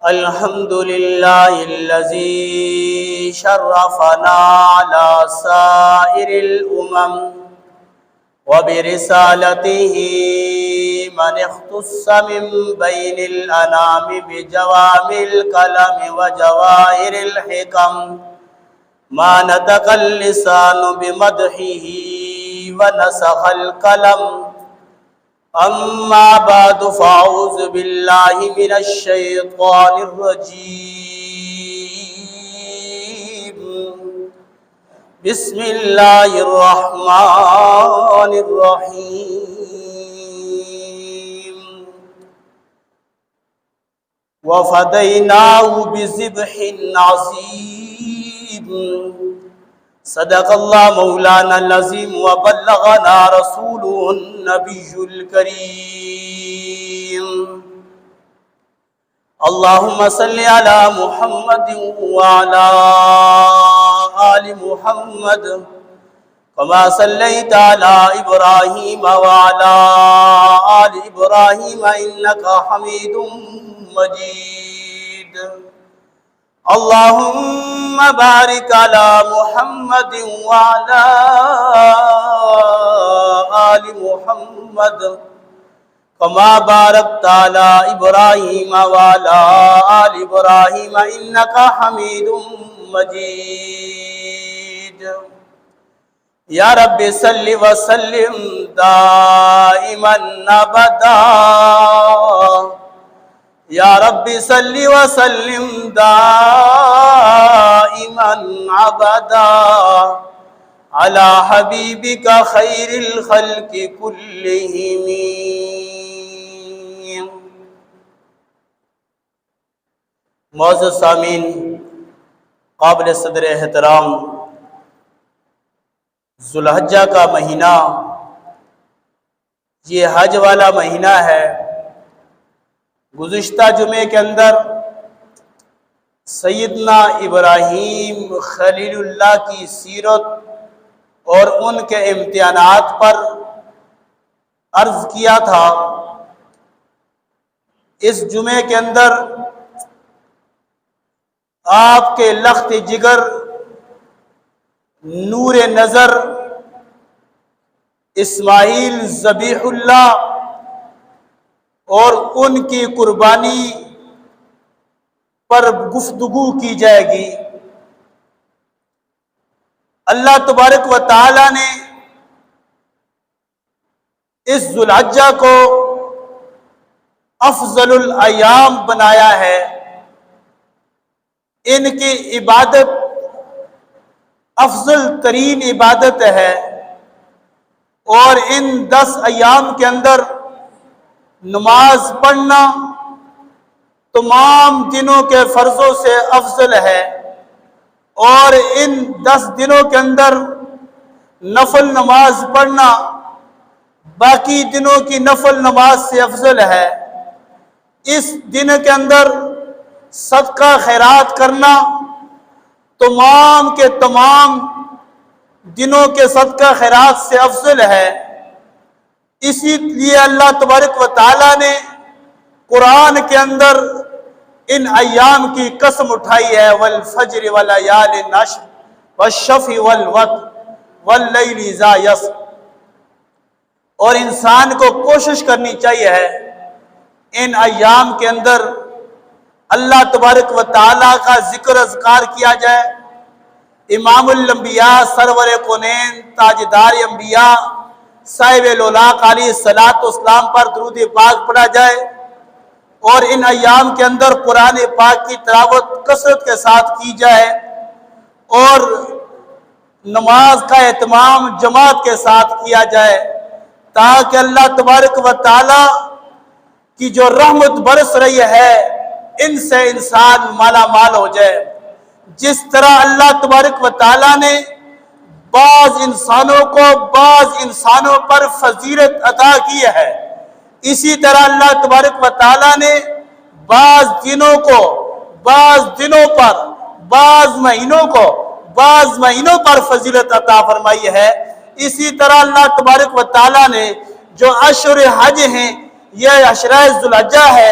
الحمد لله الذي شرفنا على سائر الأمم وبرسالته من اختص من بين الأنام بجوامع الكلم وجواهر الحكم ما نطق اللسان بمدحه ونسخ القلم اما بعد فاعوذ باللہ من الشیطان الرجیم بسم اللہ الرحمن الرحیم وفدیناہ بذبح عظیم صدق اللہ مولانا العظیم وبلغنا رسوله النبی الکریم اللہم صلی علی محمد وعلی آل محمد کما صلیت علی ابراہیم وعلی آل ابراہیم انکا حمید مجید اللہم بارک علی محمد وعلی آل محمد کما بارکت علی ابراہیم وعلی آل ابراہیم انکا حمید مجید یا رب صلی وسلم دائما ابدا یا رب صلی وسلم دائما ابدا علی حبیبک خیر الخلق کلہم۔ معزز سامعین، قابل صدر احترام، ذو الحجہ کا مہینہ یہ حج والا مہینہ ہے۔ گزشتہ جمعے کے اندر سیدنا ابراہیم خلیل اللہ کی سیرت اور ان کے امتحانات پر عرض کیا تھا۔ اس جمعے کے اندر آپ کے لخت جگر، نور نظر اسماعیل ذبیح اللہ اور ان کی قربانی پر گفتگو کی جائے گی۔ اللہ تبارک و تعالی نے اس ذو الحجہ کو افضل الایام بنایا ہے۔ ان کی عبادت افضل ترین عبادت ہے، اور ان 10 ایام کے اندر نماز پڑھنا تمام دنوں کے فرضوں سے افضل ہے، اور ان 10 دنوں کے اندر نفل نماز پڑھنا باقی دنوں کی نفل نماز سے افضل ہے۔ اس دن کے اندر صدقہ خیرات کرنا تمام کے تمام دنوں کے صدقہ خیرات سے افضل ہے۔ اسی لیے اللہ تبارک و تعالیٰ نے قرآن کے اندر ان ایام کی قسم اٹھائی ہے، والفجر ولیال عشر والشفع والوتر واللیل اذا یسر۔ اور انسان کو کوشش کرنی چاہیے ہے ان ایام کے اندر اللہ تبارک و تعالیٰ کا ذکر اذکار کیا جائے، امام الانبیاء سرور کونین تاجدار انبیاء صاحب الاولاق علیہ السلام پر درود پاک پڑھا جائے، اور ان ایام کے اندر قرآن پاک کی تلاوت کثرت کے ساتھ کی جائے، اور نماز کا اہتمام جماعت کے ساتھ کیا جائے، تاکہ اللہ تبارک و تعالی کی جو رحمت برس رہی ہے ان سے انسان مالا مال ہو جائے۔ جس طرح اللہ تبارک و تعالی نے بعض انسانوں کو بعض انسانوں پر فضیلت عطا کی ہے، اسی طرح اللہ تبارک و تعالی نے بعض دنوں کو بعض دنوں پر بعض مہینوں کو بعض مہینوں پر فضیلت عطا فرمائی ہے۔ اسی طرح اللہ تبارک و تعالیٰ نے جو اشہر حج ہیں، یہ عشرہ ذوالحجہ ہے،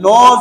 9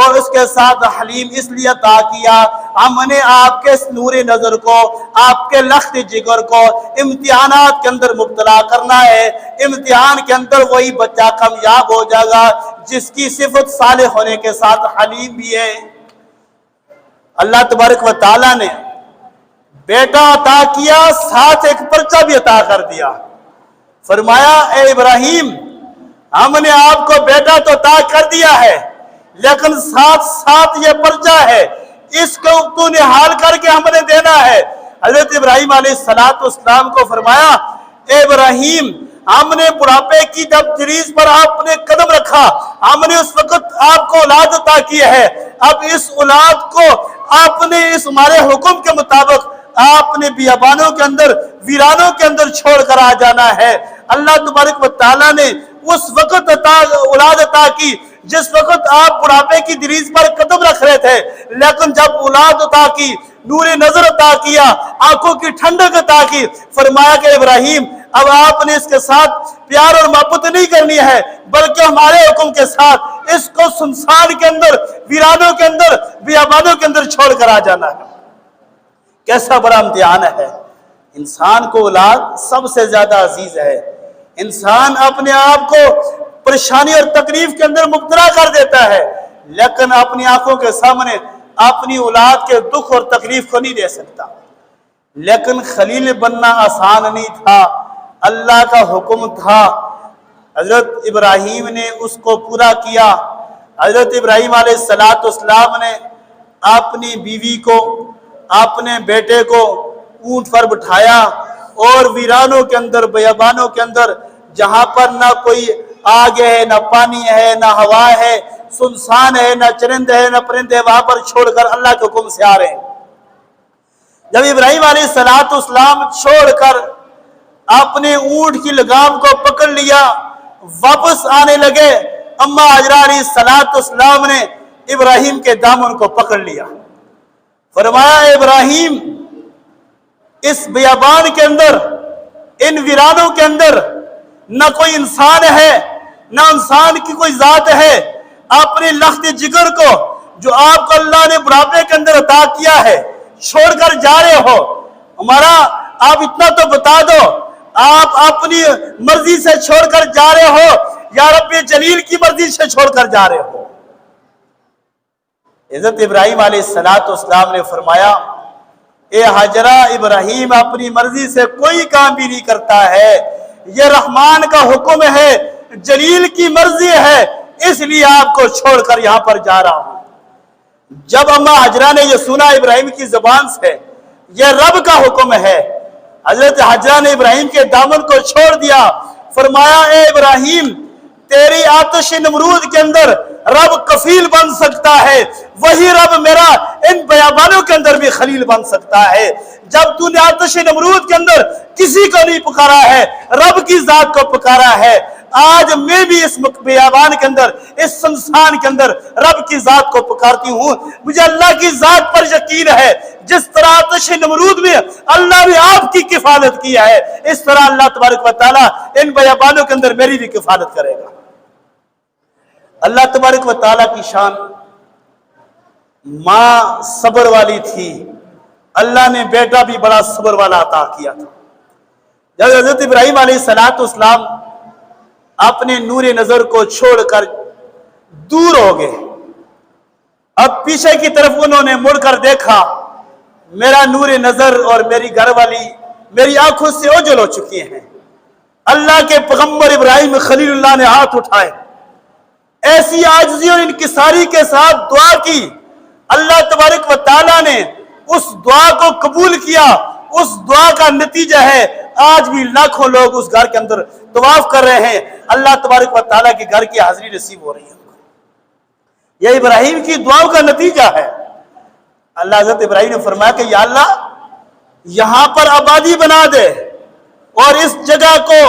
اور اس کے ساتھ حلیم اس لیے عطا کیا، ہم نے آپ کے نور نظر کو، آپ کے لخت جگر کو امتحانات کے اندر مبتلا کرنا ہے۔ امتحان کے اندر وہی بچہ کامیاب ہو جائے گا جس کی صفت صالح ہونے کے ساتھ حلیم بھی ہے۔ اللہ تبارک و تعالیٰ نے بیٹا عطا کیا، ساتھ ایک پرچہ بھی عطا کر دیا۔ فرمایا اے ابراہیم، ہم نے آپ کو بیٹا تو عطا کر دیا ہے، لیکن ساتھ ساتھ یہ پرچہ ہے، اس کو تو نحال کر کے ہم نے دینا ہے۔ حضرت ابراہیم علیہ السلام کو فرمایا اے ابراہیم، ہم نے بڑھاپے کی جب دریز پر آپ نے قدم رکھا، ہم نے اس وقت آپ کو اولاد عطا کی ہے، اب اس اولاد کو آپ نے اس ہمارے حکم کے مطابق آپ نے بیابانوں کے اندر، ویرانوں کے اندر چھوڑ کر آ جانا ہے۔ اللہ تبارک و تعالیٰ نے اس وقت اولاد عطا کی جس وقت آپ بڑھاپے کی دریز پر قدم رکھ رہے تھے، لیکن جب اولاد عطا کی، نور نظر عطا کیا، آنکھوں کی ٹھنڈک عطا کی، فرمایا کہ ابراہیم اب آپ نے اس کے ساتھ پیار اور محبت نہیں کرنی ہے، بلکہ ہمارے حکم کے ساتھ اس کو سنسان کے اندر، ویرانوں کے اندر، بیابانوں کے اندر چھوڑ کر آ جانا ہے۔ کیسا بڑا امتحان ہے۔ انسان کو اولاد سب سے زیادہ عزیز ہے۔ انسان اپنے آپ کو پریشانی اور تکلیف کے اندر مبتلا کر دیتا ہے، لیکن اپنی آنکھوں کے سامنے اپنی اولاد کے دکھ اور تکلیف کو نہیں دے سکتا۔ لیکن خلیل بننا آسان نہیں تھا، اللہ کا حکم تھا، حضرت ابراہیم نے اس کو پورا کیا۔ حضرت ابراہیم علیہ السلام نے اپنی بیوی کو، اپنے بیٹے کو اونٹ پر بٹھایا اور ویرانوں کے اندر، بیابانوں کے اندر، جہاں پر نہ کوئی آگ ہے، نہ پانی ہے، نہ ہوا ہے، سنسان ہے، نہ چرند ہے، نہ پرند ہے، وہاں پر چھوڑ کر اللہ کے حکم سے آ رہے ہیں۔ جب ابراہیم علیہ السلام چھوڑ کر اپنے اونٹ کی لگام کو پکڑ لیا، واپس آنے لگے، اما حاجرہ علیہ السلام نے ابراہیم کے دامن کو پکڑ لیا۔ فرمایا اے ابراہیم، اس بیابان کے اندر، ان ویرانوں کے اندر نہ کوئی انسان ہے، نہ انسان کی کوئی ذات ہے۔ اپنے لخت جگر کو جو آپ کو اللہ نے بڑھاپے کے اندر عطا کیا ہے چھوڑ کر جا رہے ہو۔ ہمارا آپ اتنا تو بتا دو، آپ اپنی مرضی سے چھوڑ کر جا رہے ہو یا رب جلیل کی مرضی سے چھوڑ کر جا رہے ہو؟ حضرت ابراہیم علیہ السلام نے فرمایا اے حاجرہ، ابراہیم اپنی مرضی سے کوئی کام بھی نہیں کرتا ہے، یہ رحمان کا حکم ہے، جلیل کی مرضی ہے، اس لیے آپ کو چھوڑ کر یہاں پر جا رہا ہوں۔ جب اما حاجرہ نے یہ سنا ابراہیم کی زبان سے، یہ رب کا حکم ہے، حضرت حاجرہ نے ابراہیم کے دامن کو چھوڑ دیا۔ فرمایا اے ابراہیم، تیری آتش نمرود کے اندر رب کفیل بن سکتا ہے، وہی رب میرا ان بیابانوں کے اندر بھی خلیل بن سکتا ہے۔ جب تو نے آتش نمرود کے اندر کسی کو نہیں پکارا ہے، رب کی ذات کو پکارا ہے، آج میں بھی اس بیابان کے اندر، اس سنسان کے اندر رب کی ذات کو پکارتی ہوں۔ مجھے اللہ کی ذات پر یقین ہے، جس طرح آتش نمرود میں اللہ نے آپ کی کفالت کی ہے، اس طرح اللہ تبارک و تعالیٰ ان بیابانوں کے اندر میری بھی کفالت کرے گا۔ اللہ تبارک و تعالیٰ کی شان، ماں صبر والی تھی، اللہ نے بیٹا بھی بڑا صبر والا عطا کیا تھا۔ جب حضرت ابراہیم علیہ السلام اپنے نور نظر کو چھوڑ کر دور ہو گئے، اب پیچھے کی طرف انہوں نے مڑ کر دیکھا، میرا نور نظر اور میری گھر والی میری آنکھوں سے اوجھل ہو چکی ہیں۔ اللہ کے پیغمبر ابراہیم خلیل اللہ نے ہاتھ اٹھائے، ایسی عاجزی اور انکساری کے ساتھ دعا کی، اللہ تبارک و تعالیٰ نے اس دعا کو قبول کیا۔ اس دعا کا نتیجہ ہے آج بھی لاکھوں لوگ اس گھر کے اندر طواف کر رہے ہیں، اللہ تبارک و تعالیٰ کے گھر کی حاضری نصیب ہو رہی ہے۔ یہ ابراہیم کی دعاؤں کا نتیجہ ہے۔ اللہ حضرت ابراہیم نے فرمایا کہ یا اللہ، یہاں پر آبادی بنا دے اور اس جگہ کو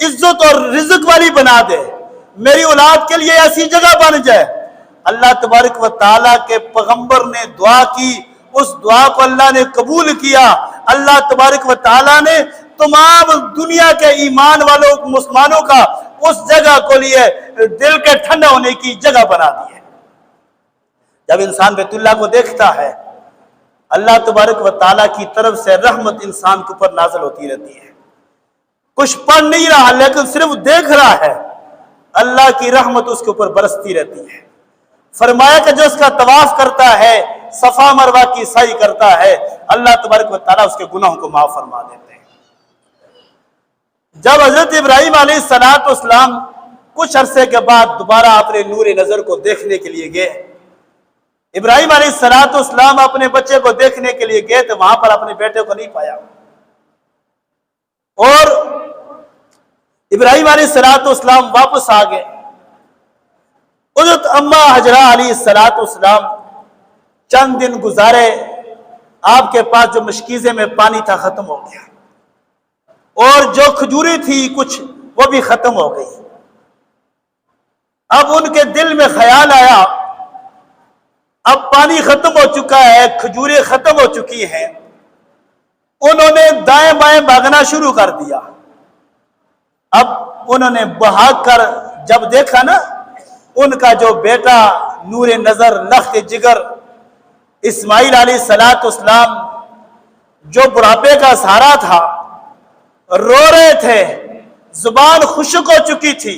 عزت اور رزق والی بنا دے، میری اولاد کے لیے ایسی جگہ بن جائے۔ اللہ تبارک و تعالیٰ کے پیغمبر نے دعا کی، اس دعا کو اللہ نے قبول کیا۔ اللہ تبارک و تعالیٰ نے تمام دنیا کے ایمان والوں مسلمانوں کا اس جگہ کو لیے دل کے ٹھنڈا ہونے کی جگہ بنا دی ہے۔ جب انسان بیت اللہ کو دیکھتا ہے اللہ تبارک و تعالیٰ کی طرف سے رحمت انسان کے اوپر نازل ہوتی رہتی ہے. کچھ پڑھ نہیں رہا لیکن صرف دیکھ رہا ہے، اللہ کی رحمت اس کے اوپر برستی رہتی ہے. فرمایا کہ جو اس کا طواف کرتا ہے، صفا مروہ کی سعی کرتا ہے، اللہ تبارک و تعالیٰ اس کے گناہوں کو معاف فرما دیتے ہیں. جب حضرت ابراہیم علیہ السلام کچھ عرصے کے بعد دوبارہ اپنے نور نظر کو دیکھنے کے لیے گئے، ابراہیم علیہ السلام اپنے بچے کو دیکھنے کے لیے گئے تو وہاں پر اپنے بیٹے کو نہیں پایا. اور ابراہیم علیہ السلام واپس آ گئے. حضرت اماں حجرہ علیہ السلام چند دن گزارے، آپ کے پاس جو مشکیزے میں پانی تھا ختم ہو گیا، اور جو کھجوری تھی کچھ وہ بھی ختم ہو گئی. اب ان کے دل میں خیال آیا اب پانی ختم ہو چکا ہے، کھجوریں ختم ہو چکی ہیں. انہوں نے دائیں بائیں بھاگنا شروع کر دیا. اب انہوں نے بھاگ کر جب دیکھا نا ان کا جو بیٹا نور نظر لخت جگر اسماعیل علیہ السلام جو بڑھاپے کا سہارا تھا، رو رہے تھے، زبان خشک ہو چکی تھی.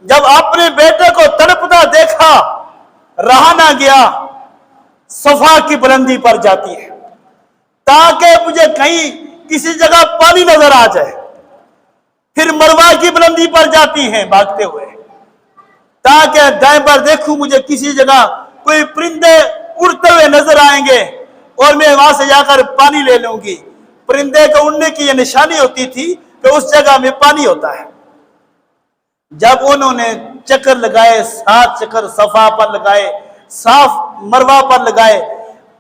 جب اپنے بیٹے کو تڑپتا دیکھا رہا نہ گیا. صفا کی بلندی پر جاتی ہے تاکہ مجھے کہیں کسی جگہ پانی نظر آ جائے. پھر مروہ کی بلندی پر جاتی ہیں بھاگتے ہوئے تاکہ دائیں پر دیکھوں مجھے کسی جگہ کوئی پرندے اڑتے ہوئے نظر آئیں گے اور میں وہاں سے جا کر پانی لے لوں گی. پرندے کو اڑنے کی یہ نشانی ہوتی تھی کہ اس جگہ میں پانی ہوتا ہے. جب انہوں نے چکر لگائے، 7 چکر صفا پر لگائے، صاف مروہ پر لگائے،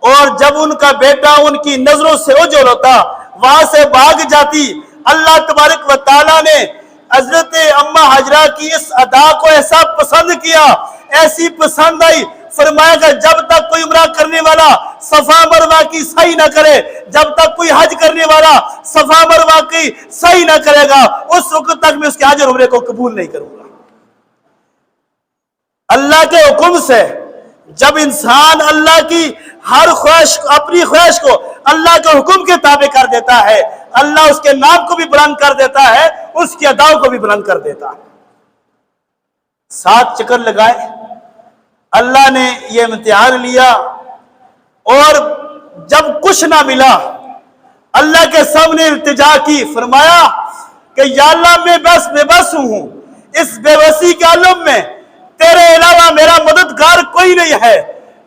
اور جب ان کا بیٹا ان کی نظروں سے اوجھل ہوتا وہاں سے بھاگ جاتی، اللہ تبارک و تعالیٰ نے حضرت اماں حجرہ کی اس ادا کو ایسا پسند کیا، ایسی پسند آئی. فرمایا کہ جب تک کوئی عمرہ کرنے والا صفا مروہ کی سعی نہ کرے، جب تک کوئی حج کرنے والا صفا مروہ کی سعی نہ کرے گا، اس وقت تک میں اس کے حج اور عمرے کو قبول نہیں کروں گا. اللہ کے حکم سے جب انسان اللہ کی ہر خواہش، اپنی خواہش کو اللہ کے حکم کے تابع کر دیتا ہے، اللہ اس کے نام کو بھی بلند کر دیتا ہے، اس کی اداؤں کو بھی بلند کر دیتا ہے. 7 چکر لگائے، اللہ نے یہ امتحان لیا، اور جب کچھ نہ ملا اللہ کے سامنے التجا کی. فرمایا کہ یا اللہ میں بے بس ہوں، اس بے بسی کے عالم میں تیرے علاوہ میرا مددگار کوئی نہیں ہے.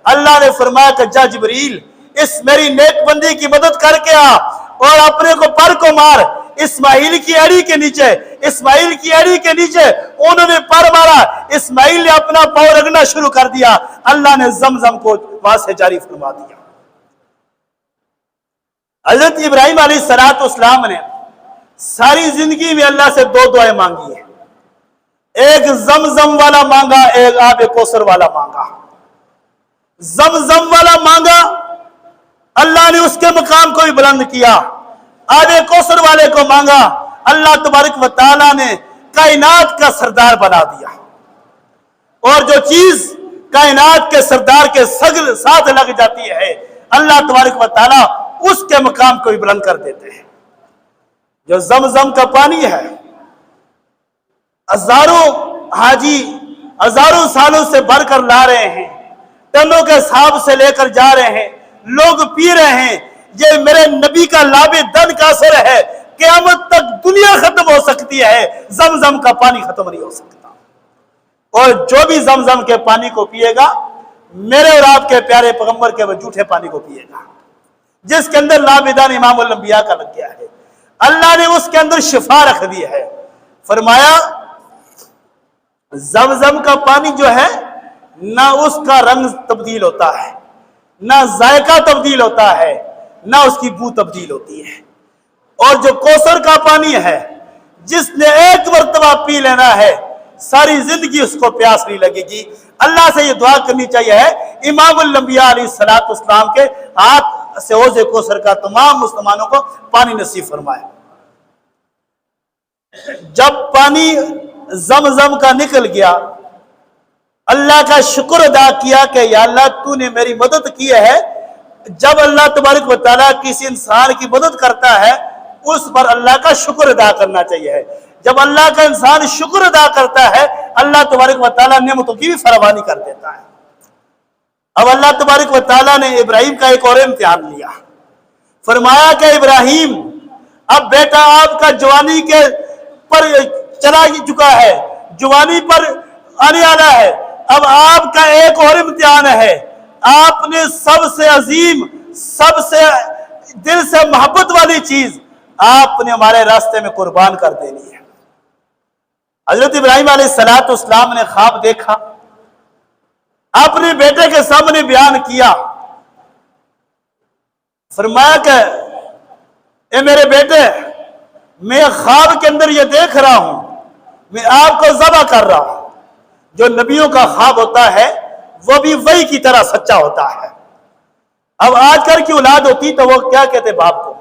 اللہ نے فرمایا کہ جا جبریل اس میری نیک بندی کی مدد کر کے آ اور اپنے کو پر کو مار. اسماعیل کی اڑی کے نیچے، اسماعیل کی اڑی کے نیچے انہوں نے پر مارا. اسماعیل نے اپنا پاؤں رگڑنا شروع کر دیا. اللہ نے زمزم کو وہاں سے جاری فرما دیا. حضرت ابراہیم علیہ السلام نے ساری زندگی میں اللہ سے 2 دعائیں مانگی ہیں. ایک زمزم والا مانگا، ایک آب کوثر والا مانگا. زمزم والا مانگا، اللہ نے اس کے مقام کو بھی بلند کیا. آب کوثر والے کو مانگا، اللہ تبارک و تعالیٰ نے کائنات کا سردار بنا دیا. اور جو چیز کائنات کے سردار کے ساتھ لگ جاتی ہے اللہ تبارک و تعالیٰ اس کے مقام کو بھی بلند کر دیتے ہیں. جو زمزم کا پانی ہے، ہزاروں حاجی ہزاروں سالوں سے بھر کر لا رہے ہیں، ٹنوں کے حساب سے لے کر جا رہے ہیں، لوگ پی رہے ہیں. یہ میرے نبی کا لاب دن کا اثر ہے. قیامت تک دنیا ختم ہو سکتی ہے، زمزم کا پانی ختم نہیں ہو سکتا. اور جو بھی زمزم کے پانی کو پیے گا میرے اور آپ کے پیارے پیغمبر کے وہ جھوٹے پانی کو پیے گا جس کے اندر لابدان امام الانبیاء کا لگ گیا ہے. اللہ نے اس کے اندر شفا رکھ دی ہے. فرمایا زمزم کا پانی جو ہے نہ اس کا رنگ تبدیل ہوتا ہے، نہ ذائقہ تبدیل ہوتا ہے، نہ اس کی بو تبدیل ہوتی ہے. اور جو کوثر کا پانی ہے جس نے ایک مرتبہ پی لینا ہے ساری زندگی اس کو پیاس نہیں لگے گی. اللہ سے یہ دعا کرنی چاہیے ہے امام الانبیاء علیہ السلام کے ہاتھ سے حوض کوثر کا تمام مسلمانوں کو پانی نصیب فرمائے. جب پانی زمزم کا نکل گیا اللہ کا شکر ادا کیا کہ یا اللہ تو نے میری مدد کی ہے۔ جب اللہ تبارک و تعالیٰ کسی انسان کی مدد کرتا ہے اس پر اللہ کا شکر ادا کرنا چاہیے۔ جب اللہ کا انسان شکر ادا کرتا ہے اللہ تبارک و تعالیٰ نعمتوں کی بھی فراوانی کر دیتا ہے۔ اب اللہ تبارک و تعالیٰ نے ابراہیم کا ایک اور امتحان لیا، فرمایا کہ ابراہیم اب بیٹا آپ کا جوانی کے پر چلا چکا ہے، جوانی پر آنے والا ہے، اب آپ کا ایک اور امتحان ہے، آپ نے سب سے عظیم، سب سے دل سے محبت والی چیز آپ نے ہمارے راستے میں قربان کر دینی ہے۔ حضرت ابراہیم علیہ السلام نے خواب دیکھا، اپنے بیٹے کے سامنے بیان کیا، فرمایا کہ اے میرے بیٹے میں خواب کے اندر یہ دیکھ رہا ہوں، میں آپ کو ذبح کر رہا ہوں۔ جو نبیوں کا خواب ہوتا ہے وہ بھی وحی کی طرح سچا ہوتا ہے۔ اب آج کل کی اولاد ہوتی تو وہ کیا کہتے باپ کو،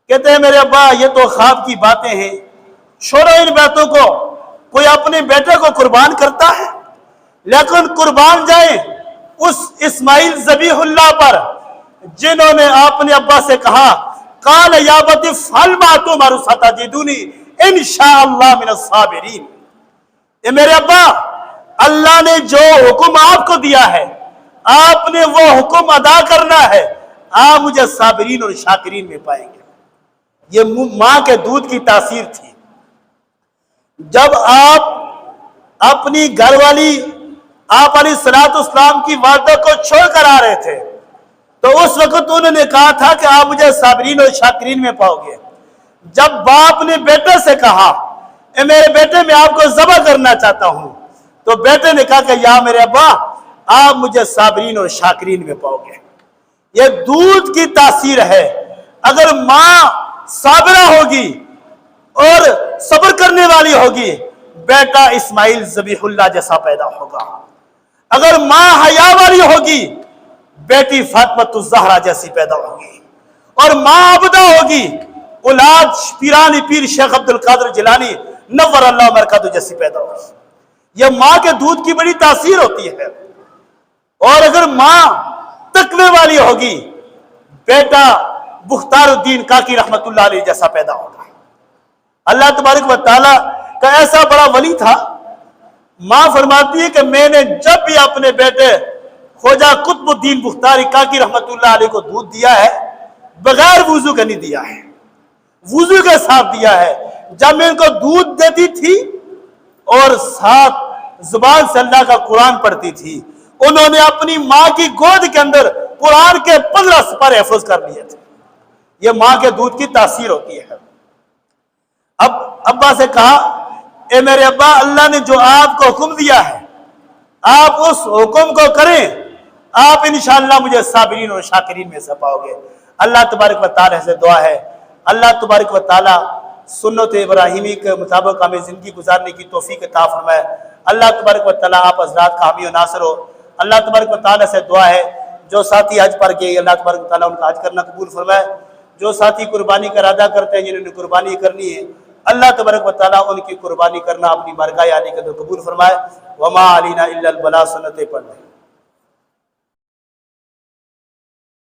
کہتے ہیں میرے ابا یہ تو خواب کی باتیں ہیں، چھوڑو ان باتوں کو، کوئی اپنے بیٹے کو قربان کرتا ہے؟ لیکن قربان جائیں اس اسماعیل ذبیح اللہ پر جنہوں نے اپنے ابا سے کہا قال یا ابت افعل ما تؤمر ستجدنی ان شاء اللہ من الصابرین۔ اے میرے ابا اللہ نے جو حکم آپ کو دیا ہے آپ نے وہ حکم ادا کرنا ہے، آپ مجھے صابرین اور شاکرین میں پائیں گے۔ یہ ماں کے دودھ کی تاثیر تھی۔ جب آپ اپنی گھر والی آپ علیہ السلام کی والدہ کو چھوڑ کر آ رہے تھے تو اس وقت انہوں نے کہا تھا کہ آپ مجھے صابرین اور شاکرین میں پاؤ گے۔ جب باپ نے بیٹے سے کہا اے میرے بیٹے میں آپ کو ذبح کرنا چاہتا ہوں تو بیٹے نے کہا کہ یا میرے ابا آپ مجھے صابرین اور شاکرین میں پاؤ گے۔ یہ دودھ کی تاثیر ہے۔ اگر ماں صابرہ ہوگی اور صبر کرنے والی ہوگی بیٹا اسماعیل ذبیح اللہ جیسا پیدا ہوگا۔ اگر ماں حیا والی ہوگی بیٹی فاطمہ الزہرا جیسی پیدا ہوگی، اور ماں عبدہ ہوگی اولاد پیرانی پیر شیخ عبد القادر جیلانی نور اللہ مرکزہ جیسی پیدا ہوگی۔ یہ ماں کے دودھ کی بڑی تاثیر ہوتی ہے۔ اور اگر ماں تقوی والی ہوگی بیٹا بختار الدین کاکی رحمت اللہ علیہ جیسا پیدا ہوگا۔ اللہ تبارک و تعالیٰ کا ایسا بڑا ولی تھا، ماں فرماتی ہے کہ میں نے جب بھی اپنے بیٹے خواجہ قطب الدین بختاری کاکی رحمت اللہ علیہ کو دودھ دیا ہے بغیر وضو کے نہیں دیا ہے، وضو کے ساتھ دیا ہے۔ جب میں ان کو دودھ دیتی تھی اور ساتھ زبان سے اللہ کا قرآن پڑھتی تھی، انہوں نے اپنی ماں کی گود کے اندر قرآن کے 15 سپارے حفظ کر لیے تھے۔ یہ ماں کے دودھ کی تاثیر ہوتی ہے۔ اب ابا سے کہا اے میرے ابا اللہ نے جو آپ کو حکم دیا ہے آپ اس حکم کو کریں، آپ انشاءاللہ مجھے صابرین اور شاکرین میں سے پاؤ گے۔ اللہ تبارک و تعالیٰ سے دعا ہے اللہ تبارک و تعالیٰ سنت ابراہیمی کے مطابق ہمیں زندگی گزارنے کی توفیق عطا فرمائے۔ اللہ تبارک و تعالیٰ آپ حضرات کا حامی و ناصر ہو۔ اللہ تبارک و تعالیٰ سے دعا ہے جو ساتھی حج پر گئے اللہ تبارک و تعالیٰ ان کا حج کرنا قبول فرمائے۔ جو ساتھی قربانی کا ارادہ کرتے ہیں جنہوں نے قربانی کرنی ہے اللہ تبارک و تعالیٰ ان کی قربانی کرنا اپنی بارگاہ عالی کے اندر قبول فرمائے۔ وما علینا الا البلاغ، سنتیں پڑھ لیں۔